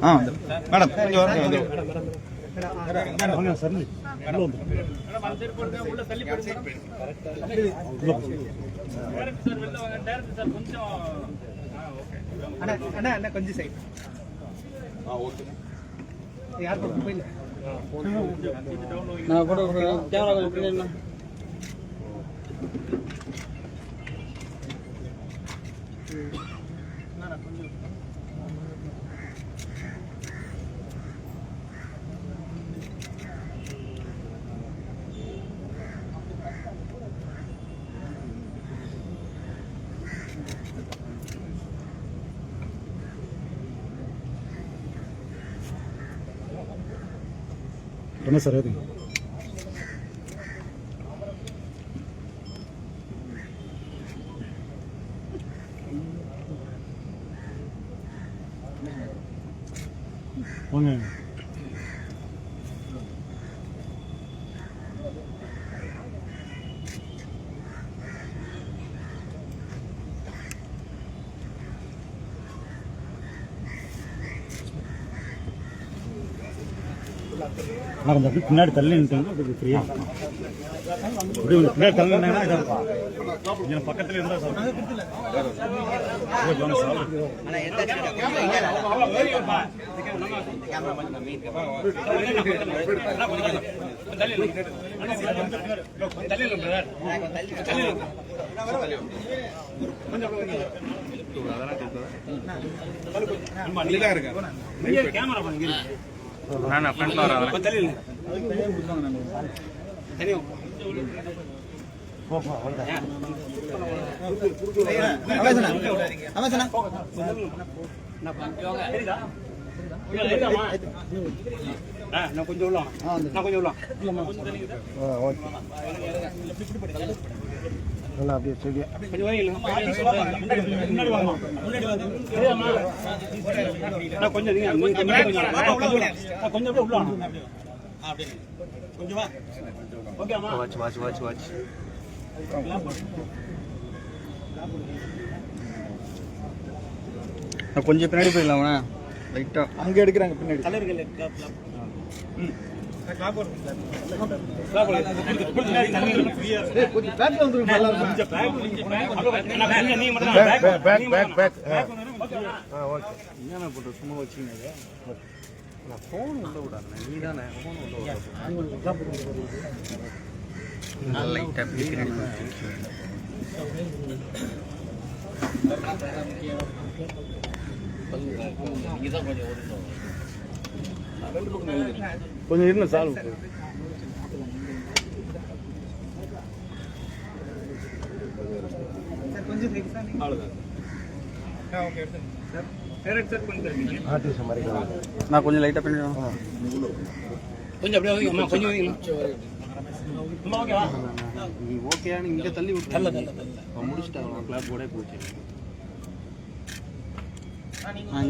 Madam கொஞ்சம் வாங்க sir. கொஞ்சம் சைட் யார் போயில நான் கூட கேமரா என்ன சார் அது வாங்க நான் கொஞ்சம் பின்னாடி தள்ளி நின்றுங்க ஃப்ரீயா பின்னாடி தள்ளினா பக்கத்துல இருந்தா கேமரா பண்ணுங்க. நான் ஃப்ரண்ட்ல வரேன். தள்ளி தனியா போப்பா வந்தா. அவசனா நான் பண்ணுங்க. சரிடா. இல்லடா. நான் கொஞ்சம் உள்ள. நான் கொஞ்சம் உள்ள. ஓகே. நல்லா அப்படியே சரியா. கொஞ்சம் வாங்க. முன்னாடி வாங்க. முன்னாடி வாங்க. சரியாமா? நான் கொஞ்சம் நீங்க கொஞ்சம் உள்ள வாங்க. அப்படியே. கொஞ்சம் வா. ஓகேமா? வாட்ச். நான் கொஞ்சம் பின்னாடி போயிடலாமா? லைட்டா அங்க எடுக்கறாங்க பின்னாடி. கலர்கள் கிளாப் போடுங்க சார். கிளாப் போடுங்க. பின்னாடி தண்ணி ஃப்ரீயா இருக்கு. கொஞ்சம் பேக்ல வந்து நல்லா இருக்கும். கொஞ்சம் பேக் நீ மட்டும் பேக். ஓகே. என்ன போட்டு சும்மா வச்சிங்க. நான் ஃபோன் உள்ள விடாதே. நீ தானே ஃபோன் உள்ள விடாதே. நான் லைட்டா பின்னாடி கொஞ்சம் இருந்த சால்வ் நான் கொஞ்சம் லைட்டா பண்ணி கொஞ்சம் அப்படியே ஓகேன்னு இங்க தள்ளி விட்டு முடிச்சுட்டாங்க. கிளாப் போட போச்சு.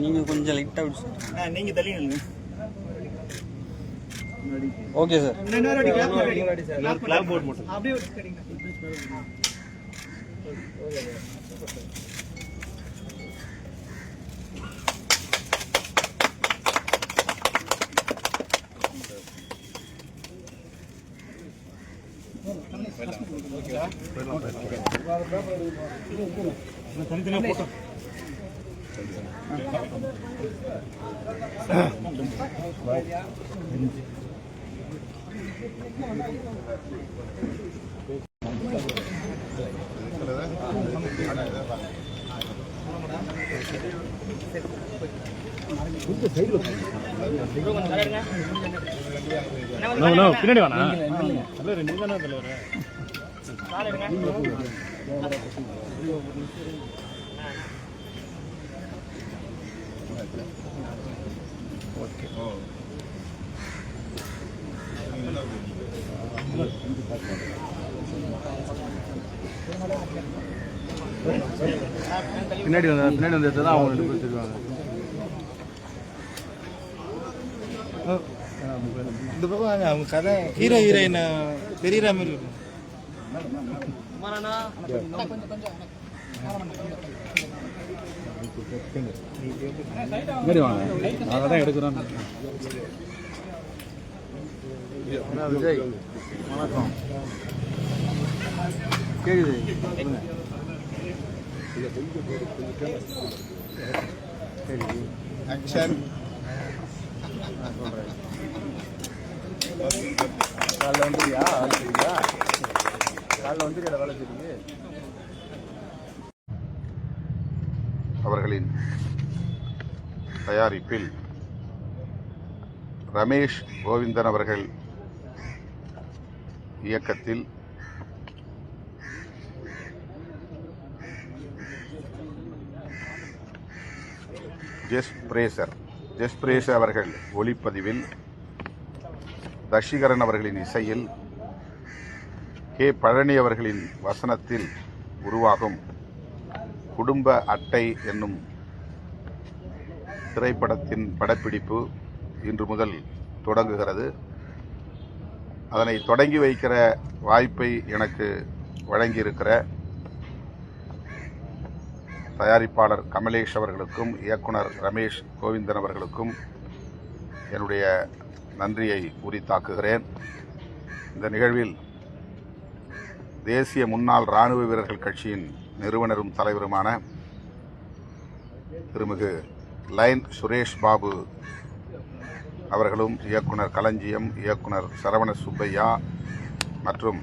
நீங்க கொஞ்சம் லைட்டா விட்டு நீங்க தள்ளி ஓகே சார். கிளாப் போர்ட் மட்டும் அப்படியே தனித்தனியா போட்டோ பின்னாடி வேணா நீ தானே தலைவர். பின்னாடி வந்து தான் அவங்க ரெண்டு பேர் தெரிவாங்க. இந்த பக்கம் அவங்க கதை ஹீரோ ஹீரோயின் தெரியுற மாதிரி இருக்கும். முன்னாடி வாங்க, அதை தான் எடுக்கிறோம். விஜய் வணக்கம், கேக்குது? ஆக்ஷன். காலைல வந்துருக்கியா? காலைல வந்துருக்கியா? வேலை செய்யுங்க. அவர்களின் தயாரிப்பில் ரமேஷ் கோவிந்தன் அவர்கள் இயக்கத்தில் ஜெஸ் பிரேசர் அவர்கள் ஒளிப்பதிவில், தஷிகரன் அவர்களின் இசையில், கே பழனி அவர்களின் வசனத்தில் உருவாகும் குடும்ப அட்டை என்னும் திரைப்படத்தின் படப்பிடிப்பு இன்று முதல் தொடங்குகிறது. அதனை தொடங்கி வைக்கிற வாய்ப்பை எனக்கு வழங்கியிருக்கிற தயாரிப்பாளர் கமலேஷ் அவர்களுக்கும் இயக்குனர் ரமேஷ் கோவிந்தன் அவர்களுக்கும் என்னுடைய நன்றியை உரித்தாக்குகிறேன். இந்த நிகழ்வில் தேசிய முன்னாள் இராணுவ வீரர்கள் கட்சியின் நிறுவனரும் தலைவருமான திருமிகு லைன் சுரேஷ் பாபு அவர்களும், இயக்குனர் களஞ்சியம், இயக்குனர் சரவண சுப்பையா மற்றும்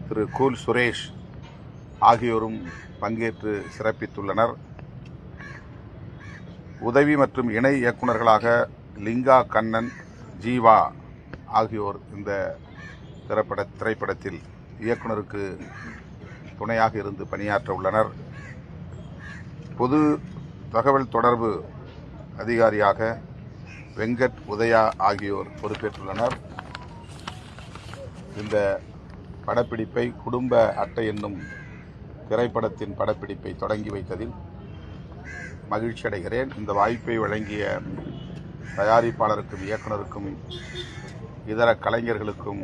திரு கூல் சுரேஷ் ஆகியோரும் பங்கேற்று சிறப்பித்துள்ளனர். உதவி மற்றும் இணை இயக்குநர்களாக லிங்கா கண்ணன், ஜீவா ஆகியோர் இந்த திரைப்படத்தில் இயக்குனருக்கு துணையாக இருந்து பணியாற்ற உள்ளனர். பொது தகவல் தொடர்பு அதிகாரியாக வெங்கட் உதயா ஆகியோர் பொறுப்பேற்றுள்ளனர். இந்த படப்பிடிப்பை, குடும்ப அட்டை என்னும் திரைப்படத்தின் படப்பிடிப்பை தொடங்கி வைத்ததில் மகிழ்ச்சி அடைகிறேன். இந்த வாய்ப்பை வழங்கிய தயாரிப்பாளருக்கும், இயக்குனருக்கும், இதர கலைஞர்களுக்கும்,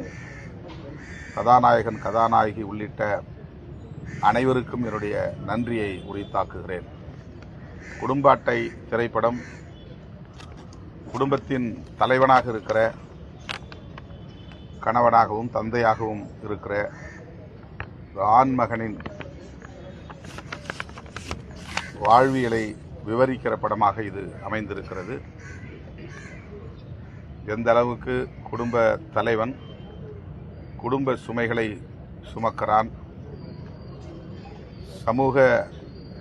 கதாநாயகன், கதாநாயகி உள்ளிட்ட அனைவருக்கும் என்னுடைய நன்றியை உரித்தாக்குகிறேன். குடும்ப அட்டை திரைப்படம் குடும்பத்தின் தலைவனாக இருக்கிற, கணவனாகவும் தந்தையாகவும் இருக்கிற ஆண்மகனின் வாழ்வியலை விவரிக்கிற படமாக இது அமைந்திருக்கிறது. எந்த அளவுக்கு குடும்ப தலைவன் குடும்ப சுமைகளை சுமக்கிறான், சமூக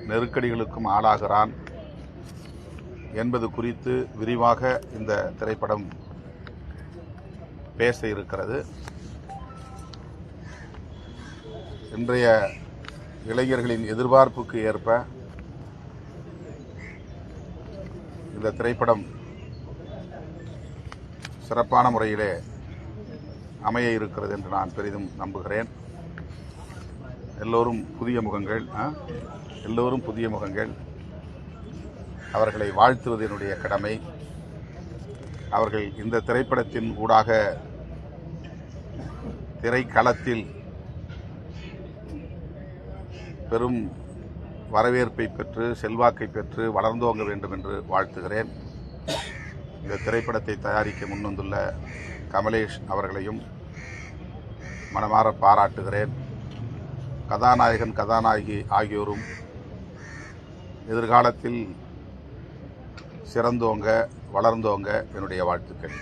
நெருக்கடிகளுக்கும் ஆளாகிறான் என்பது குறித்து விரிவாக இந்த திரைப்படம் பேச இருக்கிறது. இன்றைய இளைஞர்களின் எதிர்பார்ப்புக்கு ஏற்ப இந்த திரைப்படம் சிறப்பான முறையிலே அமைய இருக்கிறது என்று நான் பெரிதும் நம்புகிறேன். எல்லோரும் புதிய முகங்கள். அவர்களை வாழ்த்துவது என்னுடைய கடமை. அவர்கள் இந்த திரைப்படத்தின் ஊடாக திரைக்களத்தில் பெரும் வரவேற்பை பெற்று, செல்வாக்கை பெற்று வளர்ந்தோங்க வேண்டும் என்று வாழ்த்துகிறேன். இந்த திரைப்படத்தை தயாரிக்க முன்வந்துள்ள கமலேஷ் அவர்களையும் மனமாற பாராட்டுகிறேன். கதாநாயகன், கதாநாயகி ஆகியோரும் எதிர்காலத்தில் சிறந்தோங்க, வளர்ந்தோங்க என்னுடைய வாழ்த்துக்கள்.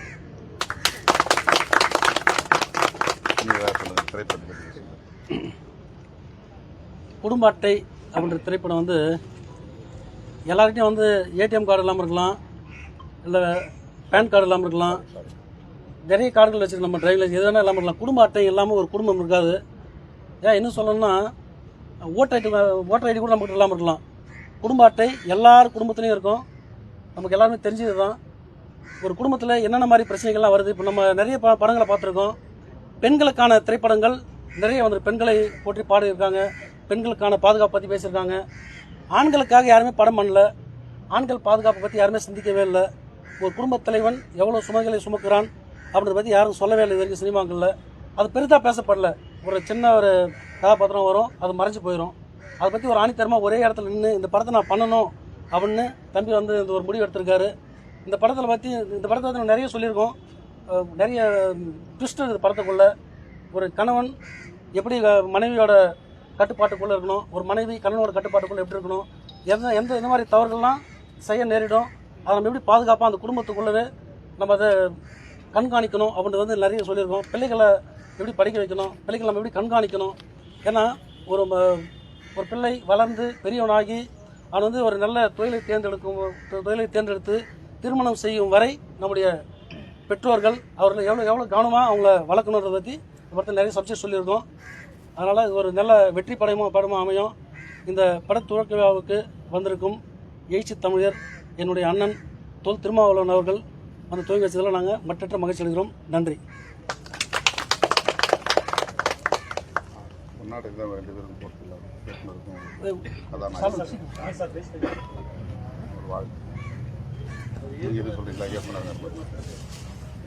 குடும்ப அட்டை அப்படின்ற திரைப்படம் வந்து எல்லாருக்கிட்டையும் வந்து ஏடிஎம் கார்டு இல்லாமல் இருக்கலாம், இல்லை பேன் கார்டு இல்லாமல் இருக்கலாம், நிறைய கார்டுகள் வச்சுருக்க நம்ம டிரைவிங் லைசன்ஸ் எது வேணால் இல்லாமல் இருக்கலாம். குடும்ப அட்டை இல்லாமல் ஒரு குடும்பம் இருக்காது. ஏன் இன்னும் சொல்லணும்னா ஓட்டர் ஐடி கூட நம்மகிட்ட இல்லாமல் இருக்கலாம். குடும்ப அட்டை எல்லார் குடும்பத்துலேயும் இருக்கும். நமக்கு எல்லாருமே தெரிஞ்சது தான். ஒரு குடும்பத்தில் என்னென்ன மாதிரி பிரச்சனைகள்லாம் வருது. இப்போ நம்ம நிறைய படங்களை பார்த்துருக்கோம். பெண்களுக்கான திரைப்படங்கள் நிறைய வந்து பெண்களை போற்றி பாடியிருக்காங்க, பெண்களுக்கான பாதுகாப்பு பற்றி பேசியிருக்காங்க. ஆண்களுக்காக யாருமே படம் பண்ணல, ஆண்கள் பாதுகாப்பை பற்றி யாருமே சிந்திக்கவே இல்லை. ஒரு குடும்பத் தலைவன் எவ்வளோ சுமைகளை சுமக்கிறான் அப்படின்றத பற்றி யாரும் சொல்லவே இல்லை இது வரைக்கும் சினிமாக்களில். அது பெரிதாக பேசப்படல. ஒரு சின்ன ஒரு கதாபாத்திரம் வரும், அது மறைஞ்சு போயிடும். அதை பற்றி ஒரு ஆணித்தரமாக ஒரே இடத்துல நின்று இந்த படத்தை நான் பண்ணணும் அப்படின்னு தம்பி வந்து இந்த ஒரு முடிவு எடுத்திருக்காரு. இந்த படத்தை பற்றி நிறைய சொல்லியிருக்கோம். நிறைய ட்விஸ்ட் இருக்குது படத்துக்குள்ளே. ஒரு கணவன் எப்படி மனைவியோட கட்டுப்பாட்டுக்குள்ளே இருக்கணும், ஒரு மனைவி கணவனோட கட்டுப்பாட்டுக்குள்ளே எப்படி இருக்கணும், இந்த மாதிரி தவறுகள்லாம் செய்ய நேரிடும், அதை நம்ம எப்படி பாதுகாப்பாக அந்த குடும்பத்துக்குள்ளவே நம்ம அதை கண்காணிக்கணும் அப்படின்றது வந்து நிறைய சொல்லியிருக்கோம். பிள்ளைகளை எப்படி படிக்க வைக்கணும், பிள்ளைகளை நம்ம எப்படி கண்காணிக்கணும். ஏன்னா ஒரு பிள்ளை வளர்ந்து பெரியவனாகி அவன் வந்து ஒரு நல்ல தொழிலை தேர்ந்தெடுத்து திருமணம் செய்யும் வரை நம்முடைய பெற்றோர்கள் அவர்கள் எவ்வளோ கவனமாக அவங்கள வளர்க்கணுன்றதை பற்றி படத்தில் நிறைய சப்ஜெக்ட் சொல்லியிருக்கோம். அதனால் இது ஒரு நல்ல வெற்றி படமாக அமையும். இந்த பட துவக்க விழாவுக்கு வந்திருக்கும் எழுச்சி தமிழர் என்னுடைய அண்ணன் தொல் திருமாவளவன் அவர்கள் அந்த துவங்கி வச்சதில் நாங்கள் மற்றற்ற மகிழ்ச்சி அடைகிறோம். நன்றி.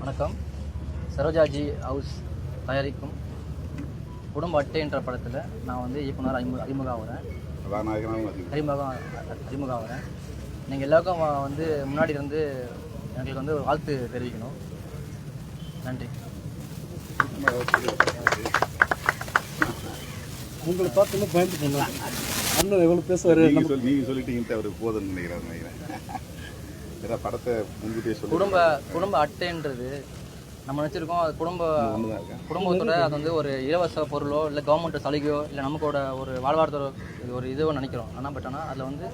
வணக்கம். சரோஜாஜி ஹவுஸ் தயாரிக்கும் குடும்ப அட்டை என்ற படத்தில் நான் வந்து இயக்குனர் அறிமுகம் ஆகிறேன். நீங்கள் எல்லாருக்கும் வந்து முன்னாடி இருந்து எங்களுக்கு வந்து வாழ்த்து தெரிவிக்கணும். நன்றி. உங்களை பார்த்து பயந்துட்டீங்களா? அண்ணன் எவ்வளோ பேசுவார். நீங்கள் சொல்லிட்டீங்கன்ட்டு அவருக்கு போதும்னு நினைக்கிறேன். படத்தை முன்கூட்டியே சொல்லி குடும்ப அட்டைன்றது நம்ம நினச்சிருக்கோம். அது குடும்பத்தோட அது வந்து ஒரு இலவச பொருளோ இல்லை கவர்மெண்ட் சலுகையோ இல்லை நமக்கோட ஒரு வாழ்வாதார ஒரு இதுவோ நினைக்கிறோம். ஆனால் அதில் வந்து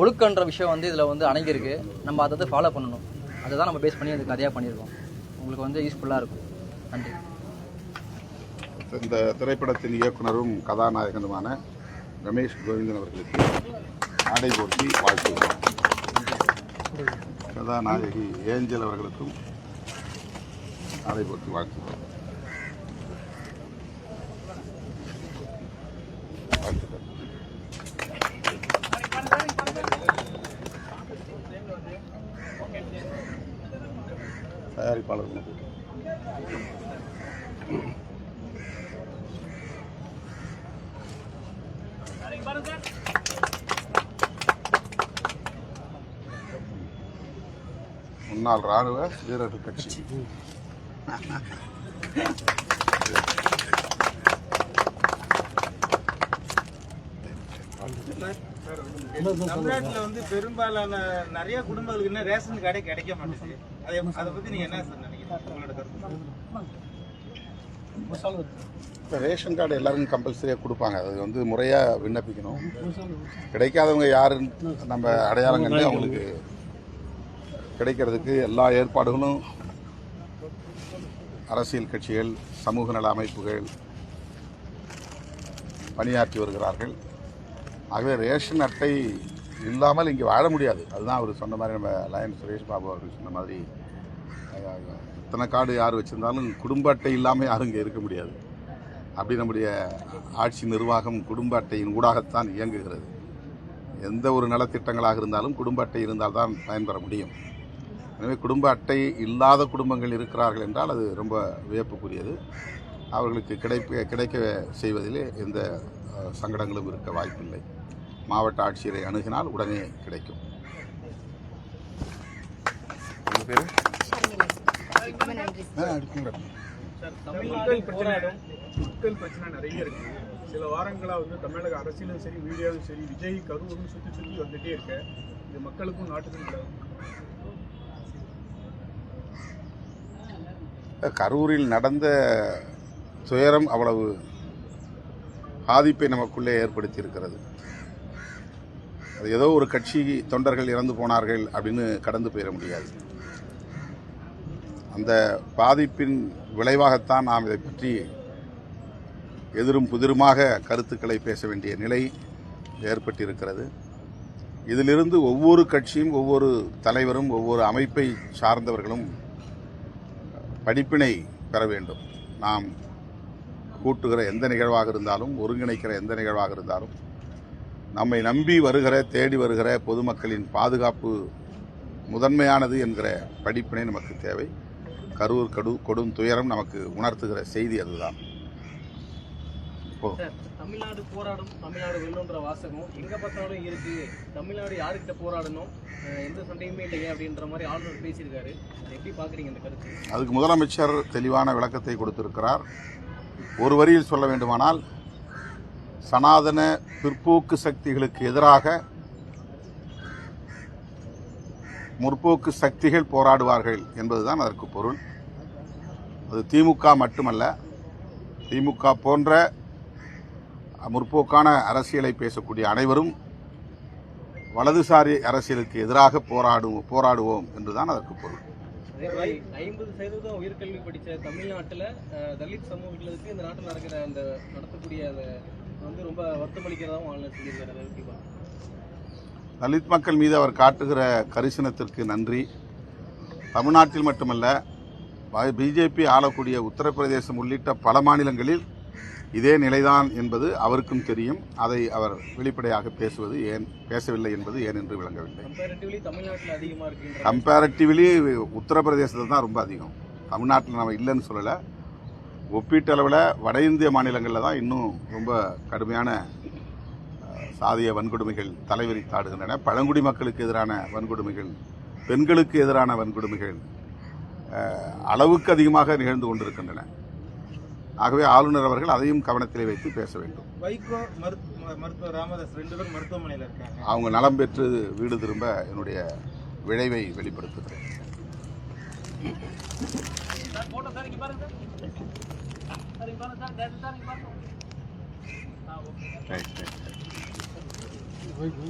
ஒழுக்கன்ற விஷயம் வந்து இதில் வந்து அடங்கியிருக்கு. நம்ம அதை வந்து ஃபாலோ பண்ணணும். அதை தான் நம்ம பேஸ் பண்ணி அது கதையாக பண்ணியிருக்கோம். உங்களுக்கு வந்து யூஸ்ஃபுல்லாக இருக்கும். நன்றி. இந்த திரைப்படத்தின் இயக்குனரும் கதாநாயகனுமான ரமேஷ் கோவிந்தன் அவர்களுக்கு ஆடை போர்த்தி வாழ்த்துகிறோம். கதாநாயகி ஏஞ்சல் அவர்களுக்கும் ஆடை போர்த்தி வாழ்த்துகிறோம். தயாரிப்பாளர்கள் முன்னாள் ராணுவ வீரர்கள் கட்சி தமிழ்நாட்டில் வந்து பெரும்பாலான நிறைய குடும்பங்களுக்கு ரேஷன் கார்டே கிடைக்க மாட்டேங்குது. அதை பத்தி நீங்க என்ன சார் நினைக்கிறீங்க? உங்களோட கருத்து. ரேஷன் கார்டு எல்லாருக்கும் கம்பல்சரியாக கொடுப்பாங்க. அது வந்து முறையாக விண்ணப்பிக்கணும். கிடைக்காதவங்க யாருன்னு நம்ம அடையாளம் கண்டு அவங்களுக்கு கிடைக்கிறதுக்கு எல்லா ஏற்பாடுகளும் அரசியல் கட்சிகள், சமூக நல அமைப்புகள் பணியாற்றி வருகிறார்கள். ஆகவே ரேஷன் அட்டை இல்லாமல் இங்கே வாழ முடியாது. அதுதான் அவர் சொன்ன மாதிரி, நம்ம லயன் சுரேஷ் பாபு அவர்கள் சொன்ன மாதிரி, இத்தனை கார்டு யார் வச்சுருந்தாலும் குடும்ப அட்டை இல்லாமல் யாரும் இங்கே இருக்க முடியாது. அப்படி நம்முடைய ஆட்சி நிர்வாகம் குடும்ப அட்டையின் ஊடாகத்தான் இயங்குகிறது. எந்த ஒரு நலத்திட்டங்களாக இருந்தாலும் குடும்ப அட்டை இருந்தால்தான் பயன்பெற முடியும். எனவே குடும்ப அட்டை இல்லாத குடும்பங்கள் இருக்கிறார்கள் என்றால் அது ரொம்ப வியப்புக்குரியது. அவர்களுக்கு கிடைக்க செய்வதிலே எந்த சங்கடங்களும் இருக்க வாய்ப்பில்லை. மாவட்ட ஆட்சியரை அணுகினால் உடனே கிடைக்கும். மக்கள் பிரச்சனை நிறைய இருக்கு. சில வாரங்களா வந்து தமிழக அரசியலும் சரி, மீடியாவும் சரி, விஜய் கரூரும் சுற்றி வந்துட்டே இருக்க. இது மக்களுக்கும் நாட்டுக்கும் கரூரில் நடந்த துயரம் அவ்வளவு பாதிப்பை நமக்குள்ளே ஏற்படுத்தி இருக்கிறது. அது ஏதோ ஒரு கட்சி தொண்டர்கள் இறந்து போனார்கள் அப்படின்னு கடந்து போயிட முடியாது. அந்த பாதிப்பின் விளைவாகத்தான் நாம் இதை பற்றி எதிரும் புதிருமாக கருத்துக்களை பேச வேண்டிய நிலை ஏற்பட்டிருக்கிறது. இதிலிருந்து ஒவ்வொரு கட்சியும், ஒவ்வொரு தலைவரும், ஒவ்வொரு அமைப்பை சார்ந்தவர்களும் படிப்பினை பெற வேண்டும். நாம் கூட்டுகிற எந்த நிகழ்வாக இருந்தாலும், ஒருங்கிணைக்கிற எந்த நிகழ்வாக இருந்தாலும், நம்மை நம்பி வருகிற, தேடி வருகிற பொதுமக்களின் பாதுகாப்பு முதன்மையானது என்கிற படிப்பினை நமக்கு தேவை. கரூர் கொடும் துயரம் நமக்கு உணர்த்துகிற செய்தி அதுதான். தமிழ்நாடு போராடும், தமிழ்நாடு வெல்லுன்ற வாசகம் எங்க பார்த்தாலும் இருக்கு. தமிழ்நாடு யாருக்கிட்ட போராடணும், எந்த சண்டையுமே இல்லையே அப்படின்ற மாதிரி ஆளுநர் பேசியிருக்காரு. அதை எப்படி பாக்குறீங்க இந்த கருத்து? அதுக்கு முதலமைச்சர் தெளிவான விளக்கத்தை கொடுத்திருக்கிறார். ஒரு வரியில் சொல்ல வேண்டுமானால், சனாதன பிற்போக்கு சக்திகளுக்கு எதிராக முற்போக்கு சக்திகள் போராடுவார்கள் என்பதுதான் அதற்கு பொருள். அது திமுக மட்டுமல்ல, திமுக போன்ற முற்போக்கான அரசியலை பேசக்கூடிய அனைவரும் வலதுசாரி அரசியலுக்கு எதிராக போராடுவோம் என்றுதான் அதற்கு பொருள். 50% உயர்கல்வி படித்த தமிழ்நாட்டில் தலித் சமூகங்களுக்கு இந்த நாட்டில் நடத்தக்கூடிய வந்து ரொம்ப வருத்தமளிக்கிறதாகவும் ஆளுநர் சொல்லியிருக்காரு. தலித் மக்கள் மீது அவர் காட்டுகிற கரிசனத்திற்கு நன்றி. தமிழ்நாட்டில் மட்டுமல்ல, பிஜேபி ஆளக்கூடிய உத்தரப்பிரதேசம் உள்ளிட்ட பல மாநிலங்களில் இதே நிலைதான் என்பது அவருக்கும் தெரியும். அதை அவர் வெளிப்படையாக பேசவில்லை என்பது ஏன் என்று விளங்கவில்லை. கம்பேரிட்டிவ்லி உத்தரப்பிரதேசத்தில் தான் ரொம்ப அதிகம். தமிழ்நாட்டில் நம்ம இல்லைன்னு சொல்லலை. ஒப்பீட்டளவில் வட இந்திய மாநிலங்களில் தான் இன்னும் ரொம்ப கடுமையான சாதிய வன்கொடுமைகள் தலைவிரித்தாடுகின்றன. பழங்குடி மக்களுக்கு எதிரான வன்கொடுமைகள், பெண்களுக்கு எதிரான வன்கொடுமைகள் அளவுக்கு அதிகமாக நிகழ்ந்து கொண்டிருக்கின்றன. ஆகவே ஆளுநர் அவர்கள் அதையும் கவனத்திலே வைத்து பேச வேண்டும். வைகோ மருத்துவர் ராமதாஸ் 2 பேரும் மருத்துவமனையில் இருக்காங்க. அவங்க நலம் பெற்று வீடு திரும்ப என்னுடைய விளைவை வெளிப்படுத்துகிறேன்.